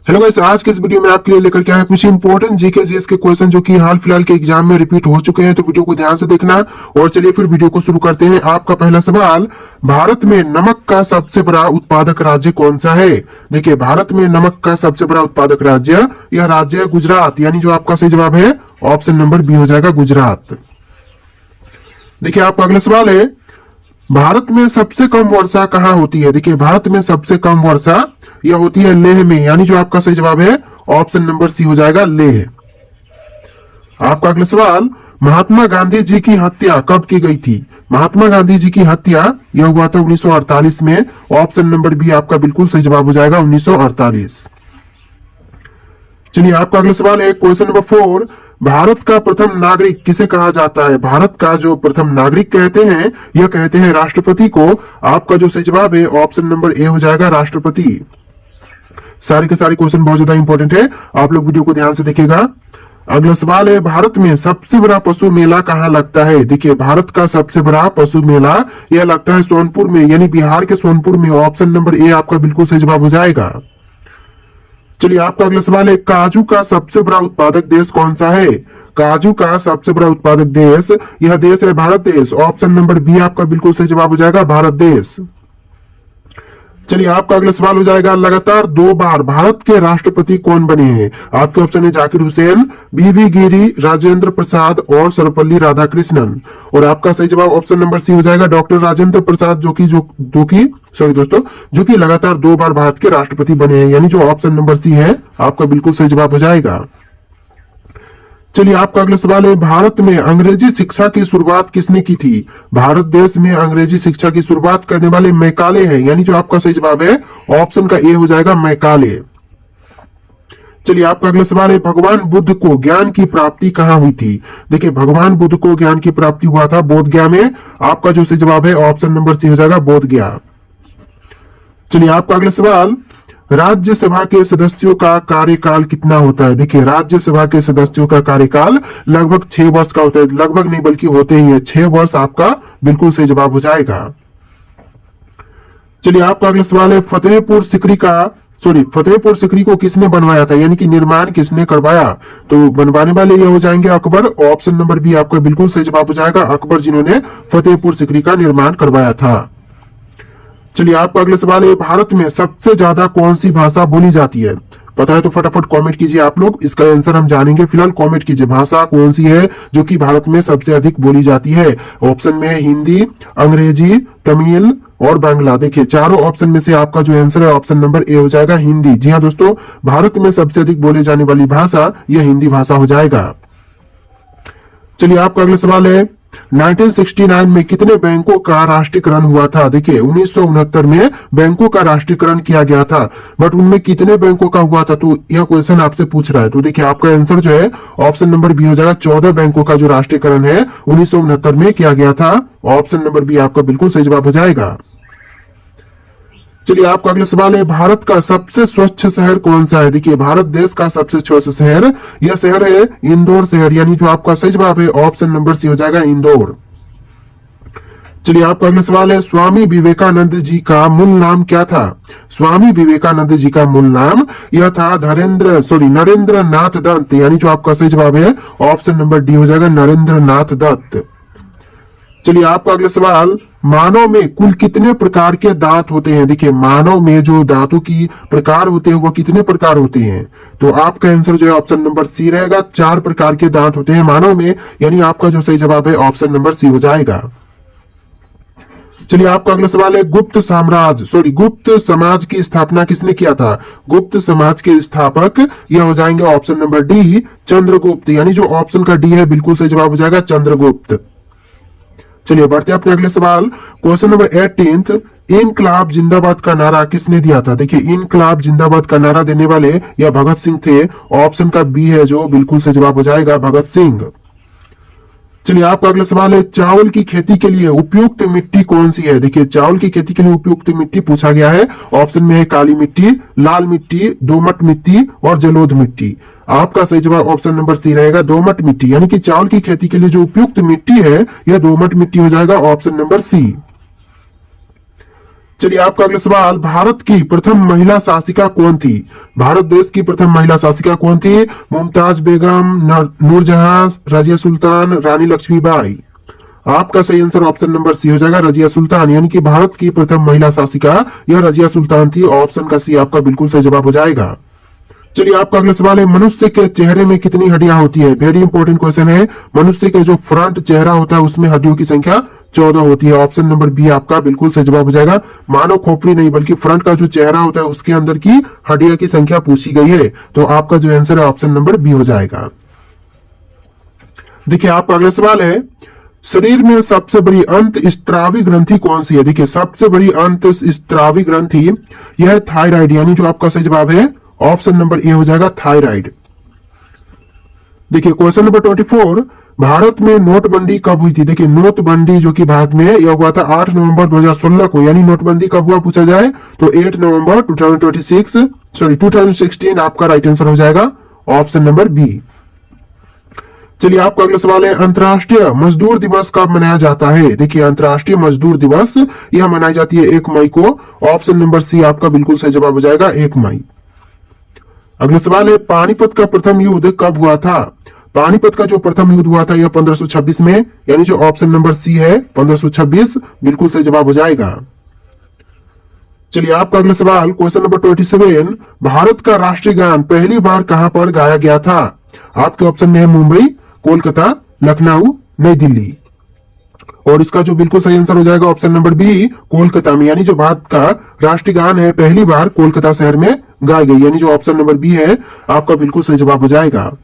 Hello guys, आज के इस वीडियो में आपके लिए लेकर के आए कुछ इंपॉर्टेंट जीके जीएस के क्वेश्चन जो कि हाल फिलहाल के एग्जाम में रिपीट हो चुके हैं। तो वीडियो को ध्यान से देखना और चलिए फिर वीडियो को शुरू करते हैं। आपका पहला सवाल, भारत में नमक का सबसे बड़ा उत्पादक राज्य कौन सा है? देखिए, भारत में नमक का सबसे बड़ा उत्पादक राज्य, यह राज्य है गुजरात, यानी जो आपका सही जवाब है ऑप्शन नंबर बी हो जाएगा, गुजरात। देखिए, आपका अगला सवाल है, भारत में सबसे कम वर्षा कहाँ होती है? देखिए, भारत में सबसे कम वर्षा यह होती है लेह में, यानी जो आपका सही जवाब है ऑप्शन नंबर सी हो जाएगा, लेह। आपका अगला सवाल, महात्मा गांधी जी की हत्या कब की गई थी? महात्मा गांधी जी की हत्या यह हुआ था 1948 में। ऑप्शन नंबर बी आपका बिल्कुल सही जवाब हो जाएगा, 1948। चलिए, आपका अगला सवाल है क्वेश्चन नंबर 4, भारत का प्रथम नागरिक किसे कहा जाता है? भारत का जो प्रथम नागरिक कहते हैं, यह कहते हैं राष्ट्रपति को। आपका जो सही जवाब है ऑप्शन नंबर ए हो जाएगा, राष्ट्रपति। सारे के सारे क्वेश्चन बहुत ज्यादा इंपॉर्टेंट है, आप लोग वीडियो को ध्यान से देखिएगा। अगला सवाल है, भारत में सबसे बड़ा पशु मेला कहाँ लगता है? देखिए, भारत का सबसे बड़ा पशु मेला यह लगता है सोनपुर में, यानी बिहार के सोनपुर में। ऑप्शन नंबर ए आपका बिल्कुल सही जवाब हो जाएगा। चलिए, आपका अगला सवाल है, काजू का सबसे बड़ा उत्पादक देश कौन सा है? काजू का सबसे बड़ा उत्पादक देश, यह देश है भारत देश। ऑप्शन नंबर बी आपका बिल्कुल सही जवाब हो जाएगा, भारत देश। चलिए, आपका अगला सवाल हो जाएगा, लगातार 2 बार भारत के राष्ट्रपति कौन बने हैं? आपके ऑप्शन है जाकिर हुसैन, बीबी गिरी, राजेंद्र प्रसाद और सर्वपल्ली राधाकृष्णन। और आपका सही जवाब ऑप्शन नंबर सी हो जाएगा, डॉक्टर राजेंद्र प्रसाद, जो कि लगातार 2 बार भारत के राष्ट्रपति बने हैं, यानी जो ऑप्शन नंबर सी है आपका बिल्कुल सही जवाब हो जाएगा। चलिए, आपका अगला सवाल है, भारत में अंग्रेजी शिक्षा की शुरुआत किसने की थी? भारत देश में अंग्रेजी शिक्षा की शुरुआत करने वाले मैकाले हैं, यानी जो आपका सही जवाब है ऑप्शन का ए हो जाएगा, मैकाले। चलिए, आपका अगला सवाल है, भगवान बुद्ध को ज्ञान की प्राप्ति कहाँ हुई थी? देखिए, भगवान बुद्ध को ज्ञान की प्राप्ति हुआ था बोध गया में। आपका जो सही जवाब है ऑप्शन नंबर सी हो जाएगा, बोध गया। चलिए, आपका अगला सवाल, राज्यसभा के सदस्यों का कार्यकाल कितना होता है? देखिए, राज्यसभा के सदस्यों का कार्यकाल लगभग 6 वर्ष का होता है। लगभग नहीं बल्कि होते ही है 6 वर्ष, आपका बिल्कुल सही जवाब हो जाएगा। चलिए, आपका अगला सवाल है, फतेहपुर सिकरी को किसने बनवाया था, यानी कि निर्माण किसने करवाया? तो बनवाने वाले ये हो जाएंगे अकबर। ऑप्शन नंबर बी आपका बिल्कुल सही जवाब हो जाएगा, अकबर, जिन्होंने फतेहपुर सिकरी का निर्माण करवाया था। चलिए, आपका अगला सवाल है, भारत में सबसे ज्यादा कौन सी भाषा बोली जाती है? पता है तो फटाफट कमेंट कीजिए आप लोग, इसका आंसर हम जानेंगे। फिलहाल कमेंट कीजिए, भाषा कौन सी है जो कि भारत में सबसे अधिक बोली जाती है? ऑप्शन में है हिंदी, अंग्रेजी, तमिल और बांग्ला। देखिए, चारों ऑप्शन में से आपका जो आंसर है ऑप्शन नंबर ए हो जाएगा, हिंदी। जी हाँ दोस्तों, भारत में सबसे अधिक बोले जाने वाली भाषा यह हिंदी भाषा हो जाएगा। चलिए, आपका अगला सवाल है, 1969 में कितने बैंकों का राष्ट्रीयकरण हुआ था? देखिए, 1969 में बैंकों का राष्ट्रीयकरण किया गया था, बट उनमें कितने बैंकों का हुआ था? तो यह क्वेश्चन आपसे पूछ रहा है। तो देखिए, आपका आंसर जो है ऑप्शन नंबर बी हो जाएगा, 14 बैंकों का जो राष्ट्रीयकरण है 1969 में किया गया था। ऑप्शन नंबर बी आपका बिल्कुल सही जवाब हो जाएगा। चलिए, आपका अगला सवाल है, भारत का सबसे स्वच्छ शहर कौन सा है? देखिए, भारत देश का सबसे स्वच्छ शहर, यह शहर है इंदौर शहर, यानी जो आपका सही जवाब है ऑप्शन नंबर सी हो जाएगा, इंदौर। चलिए, आपका अगला सवाल है, स्वामी विवेकानंद जी का मूल नाम क्या था? स्वामी विवेकानंद जी का मूल नाम यह था नरेंद्र नाथ दत्त, यानी जो आपका सही जवाब है ऑप्शन नंबर डी हो जाएगा, नरेंद्र नाथ दत्त। चलिए, आपका अगला सवाल, मानव में कुल कितने प्रकार के दांत होते हैं? देखिए, मानव में जो दांतों की प्रकार होते हैं वो कितने प्रकार होते हैं? तो आपका आंसर जो है ऑप्शन नंबर सी रहेगा, 4 प्रकार के दांत होते हैं मानव में, यानी आपका जो सही जवाब है ऑप्शन नंबर सी हो जाएगा। चलिए, आपका अगला सवाल है, गुप्त समाज की स्थापना किसने किया था? गुप्त समाज के स्थापक यह हो जाएंगे ऑप्शन नंबर डी, चंद्रगुप्त, यानी जो ऑप्शन का डी है बिल्कुल सही जवाब हो जाएगा, चंद्रगुप्त। चलिए, बढ़ते हैं अपने अगले सवाल, क्वेश्चन नंबर 18, इनकलाब जिंदाबाद का नारा किसने दिया था? देखिए, इनकलाब जिंदाबाद का नारा देने वाले यह भगत सिंह थे। ऑप्शन का बी है जो बिल्कुल सही जवाब हो जाएगा, भगत सिंह। चलिए, आपका अगला सवाल है, चावल की खेती के लिए उपयुक्त मिट्टी कौन सी है? देखिए, चावल की खेती के लिए उपयुक्त मिट्टी पूछा गया है। ऑप्शन में है काली मिट्टी, लाल मिट्टी, दोमट मिट्टी और जलोढ़ मिट्टी। आपका सही जवाब ऑप्शन नंबर सी रहेगा, दोमट मिट्टी, यानी कि चावल की खेती के लिए जो उपयुक्त मिट्टी है यह दोमट मिट्टी हो जाएगा, ऑप्शन नंबर सी। चलिए आपका अगला सवाल, भारत की प्रथम महिला शासिका कौन थी? भारत देश की प्रथम महिला शासिका कौन थी? मुमताज बेगम, नूरजहां, रजिया सुल्तान, रानी लक्ष्मीबाई। आपका सही आंसर ऑप्शन नंबर सी हो जाएगा, रजिया सुल्तान। यानी कि भारत की प्रथम महिला शासिका यह रजिया सुल्तान थी। ऑप्शन का सी आपका बिल्कुल सही जवाब हो जाएगा। चलिए आपका अगला सवाल है, मनुष्य के चेहरे में कितनी हड्डियां होती है? वेरी इंपॉर्टेंट क्वेश्चन है। मनुष्य के जो फ्रंट चेहरा होता है उसमें हड्डियों की संख्या 14 होती है। ऑप्शन नंबर बी आपका बिल्कुल सही जवाब हो जाएगा। मानव खोपड़ी नहीं बल्कि फ्रंट का जो चेहरा होता है उसके अंदर की हड्डियों की संख्या पूछी गई है, तो आपका जो आंसर है ऑप्शन नंबर बी हो जाएगा। देखिए आपका अगला सवाल है, शरीर में सबसे बड़ी अंत स्त्रावी ग्रंथि कौन सी है? देखिए सबसे बड़ी अंत स्त्रावी ग्रंथि यह है थायराइड, यानी जो आपका सही जवाब है ऑप्शन नंबर ए हो जाएगा, थायराइड। देखिए क्वेश्चन नंबर 24, भारत में नोटबंदी कब हुई थी? देखिए नोटबंदी जो कि भारत में यह हुआ था 8 नवंबर 2016 को। यानी नोटबंदी कब हुआ पूछा जाए तो 8 नवंबर 2016 आपका राइट आंसर हो जाएगा, ऑप्शन नंबर बी। चलिए आपका अगला सवाल है, अंतर्राष्ट्रीय मजदूर दिवस कब मनाया जाता है? देखिए अंतर्राष्ट्रीय मजदूर दिवस यह मनाई जाती है 1 मई को। ऑप्शन नंबर सी आपका बिल्कुल सही जवाब हो जाएगा, 1 मई। अगला सवाल है, पानीपत का प्रथम युद्ध कब हुआ था? पानीपत का जो प्रथम युद्ध हुआ था यह 1526 में, यानी जो ऑप्शन नंबर सी है 1526 बिल्कुल सही जवाब हो जाएगा। चलिए आपका अगला सवाल, क्वेश्चन नंबर 27, भारत का राष्ट्रीय गान पहली बार कहां पर गाया गया था? आपके ऑप्शन में है मुंबई, कोलकाता, लखनऊ, नई दिल्ली। और इसका जो बिल्कुल सही आंसर हो जाएगा ऑप्शन नंबर बी, कोलकाता में। यानी जो भारत का राष्ट्रीय गान है पहली बार कोलकाता शहर में गाई गई, यानी जो ऑप्शन नंबर बी है आपका बिल्कुल सही जवाब हो जाएगा।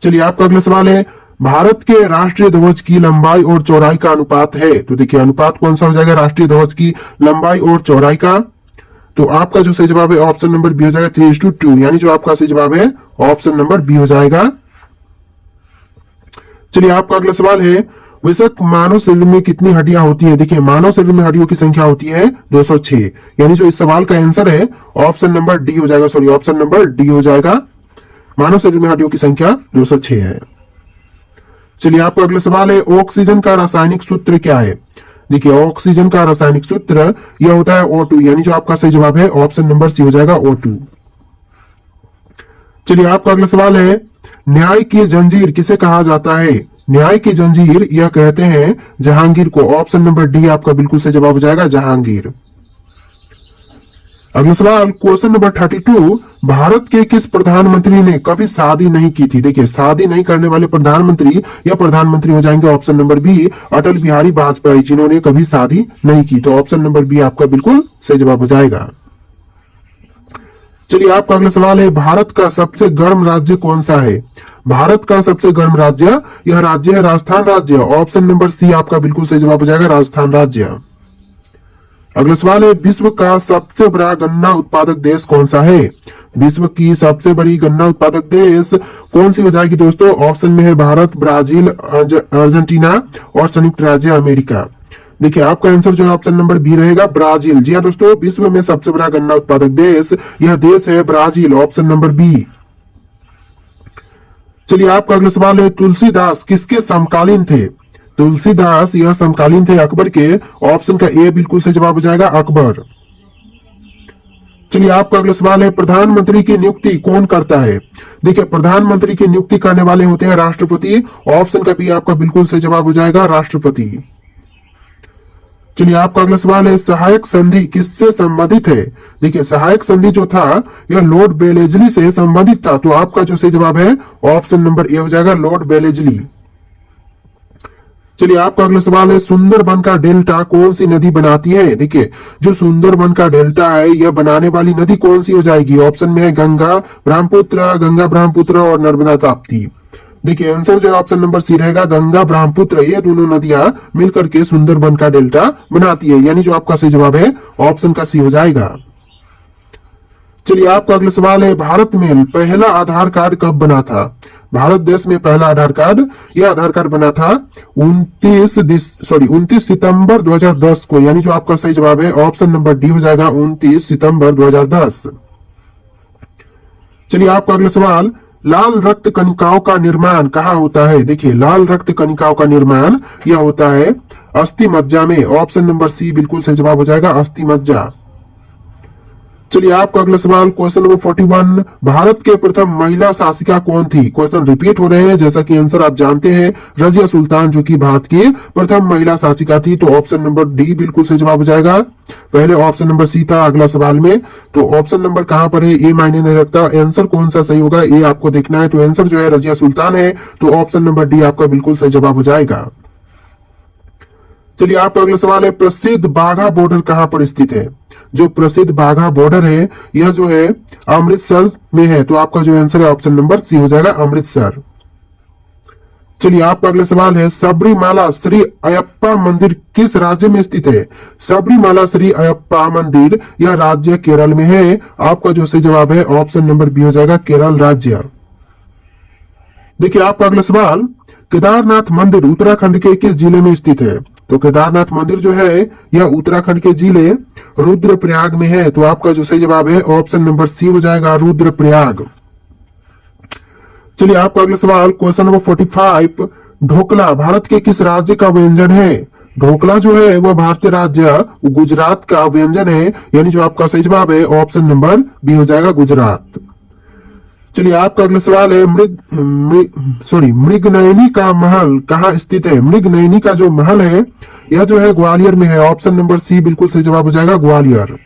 चलिए आपका अगला सवाल है, भारत के राष्ट्रीय ध्वज की लंबाई और चौड़ाई का अनुपात है? तो देखिए अनुपात कौन सा हो जाएगा राष्ट्रीय ध्वज की लंबाई और चौड़ाई का? तो आपका जो सही जवाब है ऑप्शन नंबर बी हो जाएगा, 3:2। यानी जो आपका सही जवाब है ऑप्शन नंबर बी हो जाएगा। चलिए आपका अगला सवाल है, वैसे मानव शरीर में कितनी हड्डियां होती है? देखिए मानव शरीर में हड्डियों की संख्या होती है 206। यानी जो इस सवाल का आंसर है ऑप्शन नंबर डी हो जाएगा, सॉरी ऑप्शन नंबर डी हो जाएगा। मानव शरीर में हड्डियों की संख्या 206 है। चलिए आपका अगला सवाल है, ऑक्सीजन का रासायनिक सूत्र क्या है? देखिए ऑक्सीजन का रासायनिक सूत्र यह होता है O2। यानी जो आपका सही जवाब है ऑप्शन नंबर सी हो जाएगा, O2। चलिए आपका अगला सवाल है, न्याय की जंजीर किसे कहा जाता है? न्याय की जंजीर यह कहते हैं जहांगीर को। ऑप्शन नंबर डी आपका बिल्कुल सही जवाब हो जाएगा, जहांगीर। अगला सवाल, क्वेश्चन नंबर 32, भारत के किस प्रधानमंत्री ने कभी शादी नहीं की थी? देखिए शादी नहीं करने वाले प्रधानमंत्री या प्रधानमंत्री हो जाएंगे option number B, Atal Bihari Vajpayee, जिन्होंने कभी शादी नहीं की। तो ऑप्शन नंबर बी आपका बिल्कुल सही जवाब हो जाएगा। चलिए आपका अगला सवाल है, भारत का सबसे गर्म राज्य कौन सा है? भारत का सबसे गर्म राज्य यह राज्य है राजस्थान राज्य। ऑप्शन नंबर सी आपका बिल्कुल सही जवाब हो जाएगा, राजस्थान राज्य। अगला सवाल है, विश्व का सबसे बड़ा गन्ना उत्पादक देश कौन सा है? विश्व की सबसे बड़ी गन्ना उत्पादक देश कौन सी हो जाएगी दोस्तों? ऑप्शन में है भारत, ब्राजील, अर्जेंटीना और संयुक्त राज्य अमेरिका। देखिए आपका आंसर जो है ऑप्शन नंबर बी रहेगा, ब्राजील। जी हाँ दोस्तों, विश्व में सबसे बड़ा गन्ना उत्पादक देश यह देश है ब्राजील, ऑप्शन नंबर बी। चलिए आपका अगला सवाल है, तुलसीदास किसके समकालीन थे? तुलसीदास यह समकालीन थे अकबर के। ऑप्शन का ए बिल्कुल सही जवाब हो जाएगा, अकबर। चलिए आपका अगला सवाल है, प्रधानमंत्री की नियुक्ति कौन करता है? देखिए प्रधानमंत्री की नियुक्ति करने वाले होते हैं राष्ट्रपति। ऑप्शन का बी आपका बिल्कुल सही जवाब हो जाएगा, राष्ट्रपति। चलिए आपका अगला सवाल है, सहायक संधि किससे संबंधित है? देखिए सहायक संधि जो था यह लॉर्ड वेलेजली से संबंधित था। तो आपका जो सही जवाब है ऑप्शन नंबर ए हो जाएगा, लॉर्ड वेलेजली। चलिए आपका अगला सवाल है, सुंदरबन का डेल्टा कौन सी नदी बनाती है? देखिए जो सुंदरबन का डेल्टा है यह बनाने वाली नदी कौन सी हो जाएगी? ऑप्शन में है गंगा ब्रह्मपुत्र और नर्मदा ताप्ती। देखिए आंसर जो ऑप्शन नंबर सी रहेगा, गंगा ब्रह्मपुत्र। ये दोनों नदियां मिलकर के सुंदरबन का डेल्टा बनाती है। यानी जो आपका सही जवाब है ऑप्शन का सी हो जाएगा। चलिए आपका अगला सवाल है, भारत में पहला आधार कार्ड कब बना था? भारत देश में पहला आधार कार्ड, यह आधार कार्ड बना था 29 सितंबर 2010 को। यानी जो आपका सही जवाब है ऑप्शन नंबर डी हो जाएगा, 29 सितंबर 2010। चलिए आपका अगला सवाल, लाल रक्त कणिकाओं का निर्माण कहाँ होता है? देखिए लाल रक्त कणिकाओं का निर्माण यह होता है अस्थि मज्जा में। ऑप्शन नंबर सी बिल्कुल सही जवाब हो जाएगा, अस्थि मज्जा। चलिए आपका अगला सवाल क्वेश्चन नंबर 41, भारत के प्रथम महिला शासिका कौन थी? क्वेश्चन रिपीट हो रहे हैं, जैसा कि आंसर आप जानते हैं, रजिया सुल्तान जो कि भारत की प्रथम महिला शासिका थी। तो ऑप्शन नंबर डी बिल्कुल सही जवाब हो जाएगा। पहले ऑप्शन नंबर सी था अगला सवाल में, तो ऑप्शन नंबर कहां पर है ये मायने नहीं रखता, आंसर कौन सा सही होगा ये आपको देखना है। तो आंसर जो है रजिया सुल्तान है, तो ऑप्शन नंबर डी आपका बिल्कुल सही जवाब हो जाएगा। चलिए आपका अगला सवाल है, प्रसिद्ध बाघा बॉर्डर कहां पर स्थित है? जो प्रसिद्ध बाघा बॉर्डर है यह जो है अमृतसर में है। तो आपका जो आंसर है ऑप्शन नंबर सी हो जाएगा, अमृतसर। चलिए आपका अगला सवाल है, सबरीमाला श्री अयप्पा मंदिर किस राज्य में स्थित है? सबरीमाला श्री अयप्पा मंदिर यह राज्य केरल में है। आपका जो सही जवाब है ऑप्शन नंबर बी हो जाएगा, केरल राज्य। देखिए आपका अगला सवाल, केदारनाथ मंदिर उत्तराखंड के किस जिले में स्थित है? तो केदारनाथ मंदिर जो है यह उत्तराखंड के जिले रुद्रप्रयाग में है। तो आपका जो सही जवाब है ऑप्शन नंबर सी हो जाएगा, रुद्रप्रयाग। चलिए आपका अगला सवाल क्वेश्चन नंबर 45, ढोकला भारत के किस राज्य का व्यंजन है? ढोकला जो है वह भारतीय राज्य गुजरात का व्यंजन है, यानी जो आपका सही जवाब है ऑप्शन नंबर बी हो जाएगा, गुजरात। चलिए आपका अगला सवाल है, मृगनयनी का महल कहाँ स्थित है? मृगनयनी का जो महल है यह जो है ग्वालियर में है। ऑप्शन नंबर सी बिल्कुल सही जवाब हो जाएगा, ग्वालियर।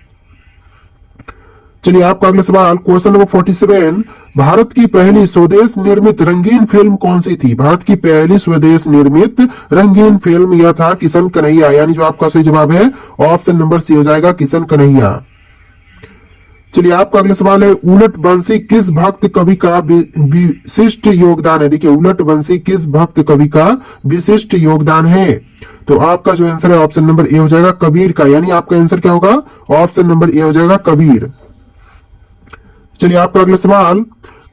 चलिए आपका अगला सवाल क्वेश्चन नंबर 47, भारत की पहली स्वदेश निर्मित रंगीन फिल्म कौन सी थी? भारत की पहली स्वदेश निर्मित रंगीन फिल्म यह था किशन कन्हैया, यानी जो आपका सही जवाब है ऑप्शन नंबर सी हो जाएगा, किशन कन्हैया। चलिए आपका अगला सवाल है, उलट बंसी किस भक्त कवि का विशिष्ट योगदान है? देखिए उलट बंसी किस भक्त कवि का विशिष्ट योगदान है? तो आपका जो आंसर है ऑप्शन नंबर ए हो जाएगा, कबीर का, यानी आपका आंसर क्या होगा, ऑप्शन नंबर ए हो जाएगा, कबीर। चलिए आपका अगला सवाल,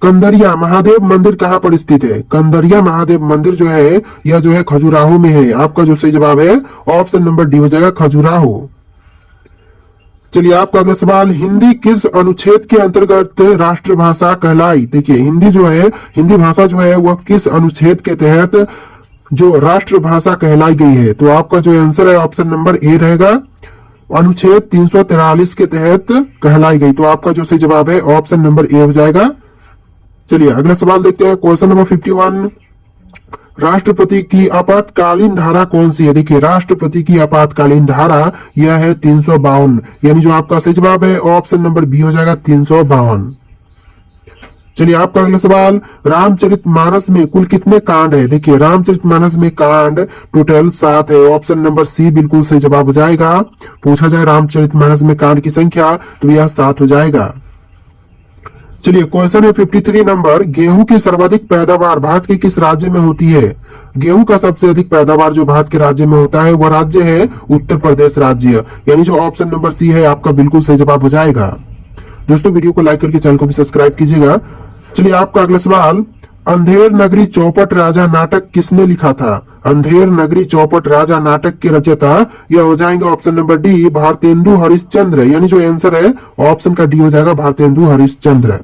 कंदरिया महादेव मंदिर कहां पर स्थित है? कंदरिया महादेव मंदिर जो है यह जो है खजुराहो में है। आपका जो सही जवाब है ऑप्शन नंबर डी हो जाएगा, खजुराहो। चलिए आपका अगला सवाल, हिंदी किस अनुच्छेद के अंतर्गत राष्ट्रभाषा कहलाई? देखिए हिंदी जो है, हिंदी भाषा जो है वह किस अनुच्छेद के तहत जो राष्ट्रभाषा कहलाई गई है? तो आपका जो आंसर है ऑप्शन नंबर ए रहेगा, अनुच्छेद 343 के तहत कहलाई गई। तो आपका जो सही जवाब है ऑप्शन नंबर ए हो जाएगा। चलिए अगला सवाल देखते हैं क्वेश्चन नंबर 51, राष्ट्रपति की आपातकालीन धारा कौन सी है? देखिए राष्ट्रपति की आपातकालीन धारा यह है 352, यानी जो आपका सही जवाब है ऑप्शन नंबर बी हो जाएगा, 352। चलिए आपका अगला सवाल, रामचरितमानस में कुल कितने कांड है? देखिए रामचरितमानस में कांड टोटल 7 है। ऑप्शन नंबर सी बिल्कुल सही जवाब हो जाएगा। पूछा जाए रामचरितमानस में कांड की संख्या तो यह 7 हो जाएगा। चलिए क्वेश्चन है 53 नंबर, गेहूं की सर्वाधिक पैदावार भारत के किस राज्य में होती है? गेहूं का सबसे अधिक पैदावार जो भारत के राज्य में होता है वह राज्य है उत्तर प्रदेश राज्य, यानी जो ऑप्शन नंबर सी है आपका बिल्कुल सही जवाब हो जाएगा। दोस्तों वीडियो को लाइक करके चैनल को भी सब्सक्राइब कीजिएगा। चलिए आपका अगला सवाल, अंधेर नगरी चौपट राजा नाटक किसने लिखा था? अंधेर नगरी चौपट राजा नाटक के रचयिता यह हो जाएंगे option number D, Bharatendu Harishchandra, यानी जो आंसर है ऑप्शन का डी हो जाएगा, भारतेंदु हरिश्चंद्र।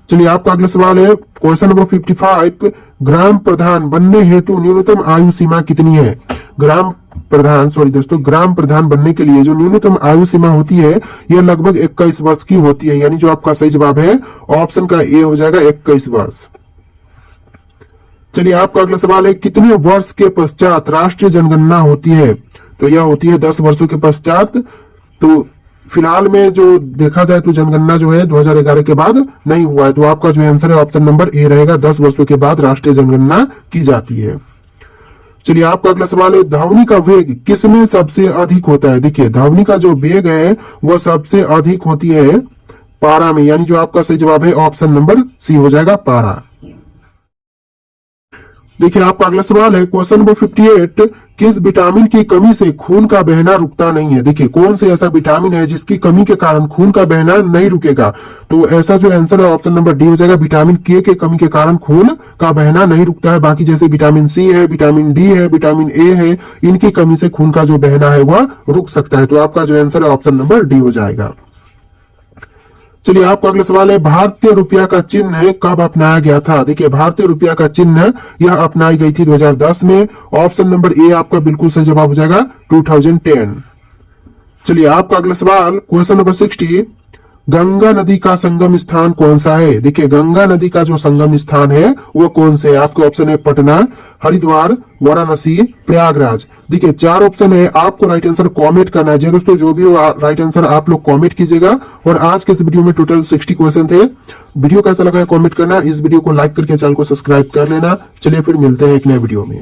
चलिए आपका अगला सवाल है क्वेश्चन नंबर 55, ग्राम प्रधान बनने हेतु न्यूनतम आयु सीमा कितनी है? ग्राम प्रधान बनने के लिए जो न्यूनतम आयु सीमा होती है यह लगभग 21 वर्ष की होती है, यानी जो आपका सही जवाब है ऑप्शन का ए हो जाएगा, 21 वर्ष। चलिए आपका अगला सवाल है, कितने वर्ष के पश्चात राष्ट्रीय जनगणना होती है? तो यह होती है 10 वर्षों के पश्चात। तो फिलहाल में जो देखा जाए तो जनगणना जो है 2011 के बाद नहीं हुआ है। तो आपका जो आंसर है ऑप्शन नंबर ए रहेगा, 10 वर्षों के बाद राष्ट्रीय जनगणना की जाती है। चलिए आपका अगला सवाल है, ध्वनि का वेग किसमें सबसे अधिक होता है? देखिए ध्वनि का जो वेग है वह सबसे अधिक होती है पारा में, यानी जो आपका सही जवाब है ऑप्शन नंबर सी हो जाएगा, पारा। देखिए आपका अगला सवाल है क्वेश्चन नंबर 58, किस विटामिन की कमी से खून का बहना रुकता नहीं है? देखिए कौन से ऐसा विटामिन है जिसकी कमी के कारण खून का बहना नहीं रुकेगा? तो ऐसा जो आंसर है ऑप्शन नंबर डी हो जाएगा, विटामिन के कमी के कारण खून का बहना नहीं रुकता है। बाकी जैसे विटामिन सी है, विटामिन डी है, विटामिन ए है, इनकी कमी से खून का जो बहना है वह रुक सकता है। तो आपका जो आंसर है ऑप्शन नंबर डी हो जाएगा। चलिए आपका अगला सवाल है, भारतीय रुपया का चिन्ह कब अपनाया गया था? देखिए भारतीय रुपया का चिन्ह यह अपनाई गई थी 2010 में। ऑप्शन नंबर ए आपका बिल्कुल सही जवाब हो जाएगा 2010। चलिए आपका अगला सवाल क्वेश्चन नंबर 60, गंगा नदी का संगम स्थान कौन सा है? देखिए गंगा नदी का जो संगम स्थान है वो कौन से है? आपके ऑप्शन है पटना, हरिद्वार, वाराणसी, प्रयागराज। देखिए 4 ऑप्शन है, आपको राइट आंसर कमेंट करना है। दोस्तों जो भी हो राइट आंसर आप लोग कमेंट कीजिएगा। और आज के इस वीडियो में टोटल 60 क्वेश्चन थे। वीडियो कैसा लगा है कमेंट करना, इस वीडियो को लाइक करके चैनल को सब्सक्राइब कर लेना। चलिए फिर मिलते हैं एक नए वीडियो में।